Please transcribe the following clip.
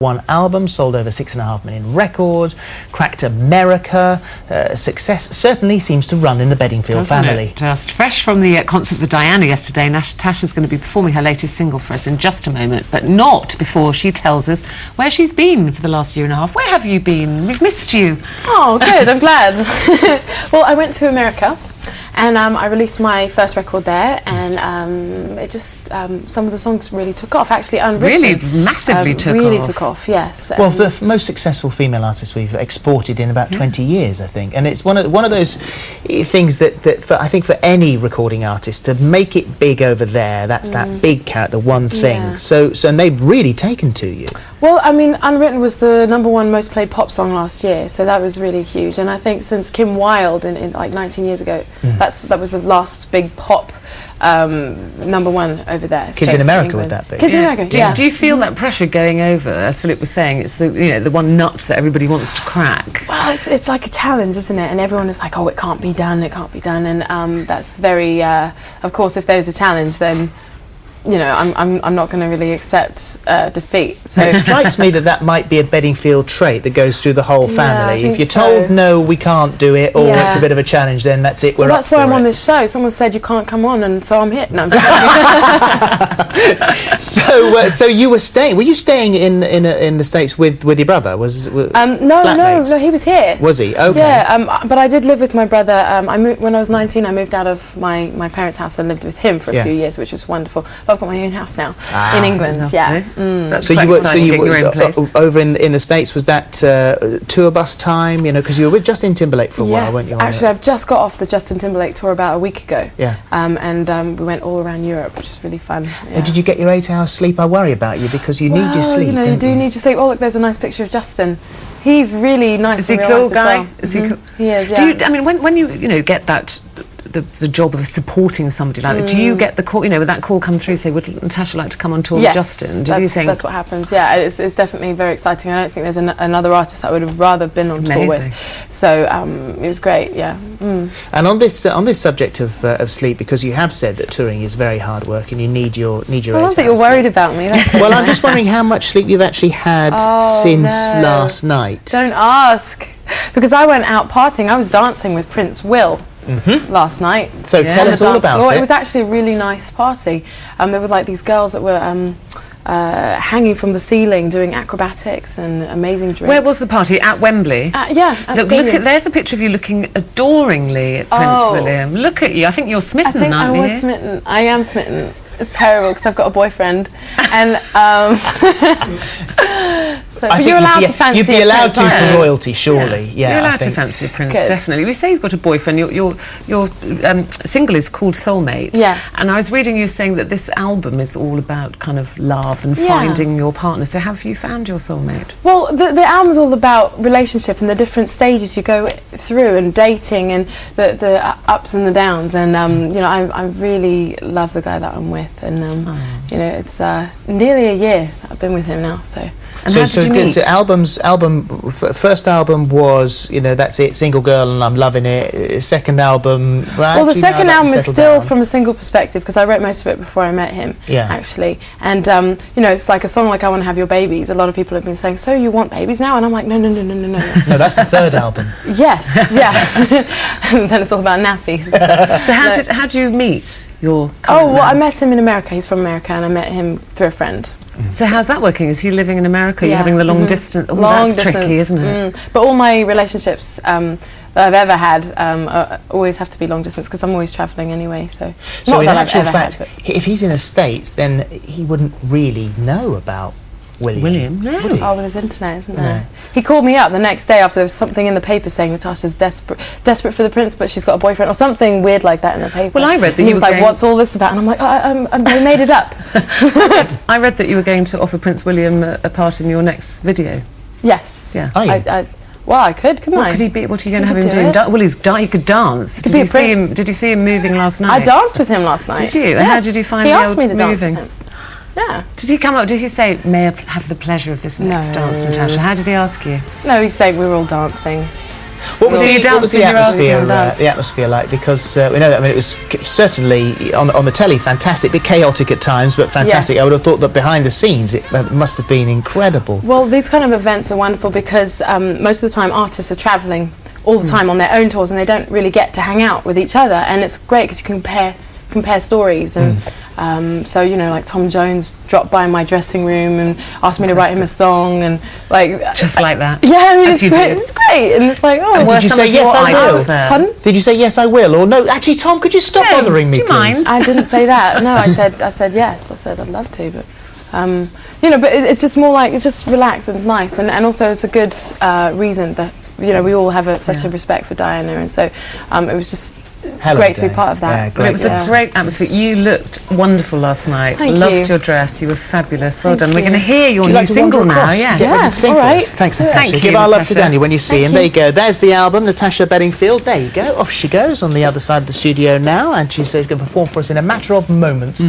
One album, sold over 6.5 million records, cracked America. Success certainly seems to run in the Bedingfield family. It? Just fresh from the concert with Diana yesterday, Natasha's going to be performing her latest single for us in just a moment, but not before she tells us where she's been for the last year and a half. Where have you been? We've missed you. Oh, good, I'm glad. Well, I went to America. And I released my first record there, and it just some of the songs really took off. Actually, Unwritten really massively took off. Yes. Well, the most successful female artist we've exported in about 20 years, I think, and it's one of those things that I think for any recording artist to make it big over there, that's that big carrot, the one thing. Yeah. So and they've really taken to you. Well, I mean, Unwritten was the #1 most played pop song last year, so that was really huge. And I think since Kim Wilde in like 19 years ago, that was the last big pop #1 over there. Kids in America with that big. Kids in America, yeah. Do you feel that pressure going over? As Philip was saying, it's the one nut that everybody wants to crack. Well, it's like a challenge, isn't it? And everyone is like, oh, it can't be done, it can't be done. And that's very, of course, if there's a challenge, then I'm not going to really accept defeat. So it strikes me that might be a Bedingfield trait that goes through the whole family. Yeah, if you're so. told no, we can't do it, or it's a bit of a challenge, then that's it. We're that's up for why I'm it. on this show. Someone said you can't come on, and so I'm here. No, I'm just So you were staying? Were you staying in the States with your brother? No, flatmates? he was here. Was he? Okay. Yeah, but I did live with my brother. When I was 19, I moved out of my parents' house and lived with him for a few years, which was wonderful. But I've got my own house now in England. Yeah. So you were over in the States. Was that tour bus time? Because you were with Justin Timberlake for a while, weren't you? Actually, I've just got off the Justin Timberlake tour about a week ago. Yeah. And we went all around Europe, which was really fun. Yeah. Did you get your 8 hours sleep? I worry about you because you need your sleep. You do need your sleep. Oh, look, there's a nice picture of Justin. He's really nice. Is he a cool guy? Is he cool? He is. Yeah. Yeah. When you get that. The job of supporting somebody like that. Do you get the call? Would that call come through? Say, would Natasha like to come on tour with Justin? Do you think that's what happens? Yeah, it's definitely very exciting. I don't think there's another artist I would have rather been on tour with. So it was great. Yeah. And on this subject of sleep, because you have said that touring is very hard work and you need your 8 hours. I love that you're worried about me. Well, I'm just wondering how much sleep you've actually had since last night. Don't ask, because I went out partying. I was dancing with Prince Will. Last night. So tell us all about it. It was actually a really nice party. There were like these girls that were hanging from the ceiling doing acrobatics and amazing drinks. Where was the party? At Wembley? Yeah. There's a picture of you looking adoringly at Prince William. Look at you. I think you're smitten, aren't you? I was smitten. I am smitten. It's terrible because I've got a boyfriend, and but you're allowed to fancy. You'd be allowed to for royalty, surely. Yeah, you're allowed to fancy a prince, definitely. We say you've got a boyfriend. Your single is called Soulmate. Yes. And I was reading you saying that this album is all about kind of love and finding your partner. So have you found your soulmate? Well, the album's all about relationship and the different stages you go through, and dating, and the ups and the downs. And I really love the guy that I'm with. And it's nearly a year that I've been with him now. So. And first album was that's it, Single Girl and I'm Loving It. Second album, right? Well, the second album is still from a single perspective because I wrote most of it before I met him. Yeah. Actually, and it's like a song like I Want to Have Your Babies. A lot of people have been saying, so you want babies now? And I'm like, no. No, that's the third album. Yes, yeah. And then it's all about nappies. So how did you meet your? I met him in America. He's from America, and I met him through a friend. So how's that working? Is he living in America? You're having the long distance? Oh, long that's tricky, isn't it? But all my relationships that I've ever had always have to be long distance because I'm always travelling anyway. So in actual fact, if he's in the States, then he wouldn't really know about William. No. Oh, well, there's internet, isn't there? No. He called me up the next day after there was something in the paper saying Natasha's desperate for the prince, but she's got a boyfriend, or something weird like that in the paper. Well, I read that he was like, "What's all this about?" And I'm like, "I made it up." I read that you were going to offer Prince William a part in your next video. Yes. Yeah. Well, I could, couldn't I? Could he be? What are you going to have him doing? Well, he could dance. Did you see him moving last night? I danced with him last night. Did you? Yes. And how did you find he the asked me to dance moving? with him. Yeah. Did he come up? Did he say, "May I have the pleasure of this next dance, Natasha"? How did he ask you? No, he said we were all dancing. What was the dancing, you're asking atmosphere like? Because we know that. I mean, it was certainly on the telly fantastic, a bit chaotic at times, but fantastic. Yes. I would have thought that behind the scenes it must have been incredible. Well, these kind of events are wonderful because most of the time artists are travelling all the time on their own tours, and they don't really get to hang out with each other. And it's great because you can compare stories. And so, you know, like Tom Jones dropped by my dressing room and asked me to write him a song, and like Just like that. yeah, I mean, As it's you great. do. It's great, and it's like, oh, Did you say yes, I will? Pardon? Did you say yes, I will, or no? Actually, Tom, could you stop No, bothering me, do you please? mind? I didn't say that. No, I said yes. I said I'd love to, but you know, but it's just more like it's just relaxed and nice, and also it's a good reason that, you know, we all have such a respect for Diana, and so it was just great to be part of that. Yeah, Well, great. it was a great atmosphere. You looked wonderful last night. Thank Loved you. your dress. You were fabulous. Well Thank done. We're you. going to hear your Would you new like to single wander now. across? Yeah. Yeah. Sing all for right. us. Thanks, Thank Natasha. you, Give our love to Natasha. Daniel when you see Thank him. There you. you go. There's the album, Natasha Bedingfield. There you go. Off she goes on the other side of the studio now, and she's going to perform for us in a matter of moments.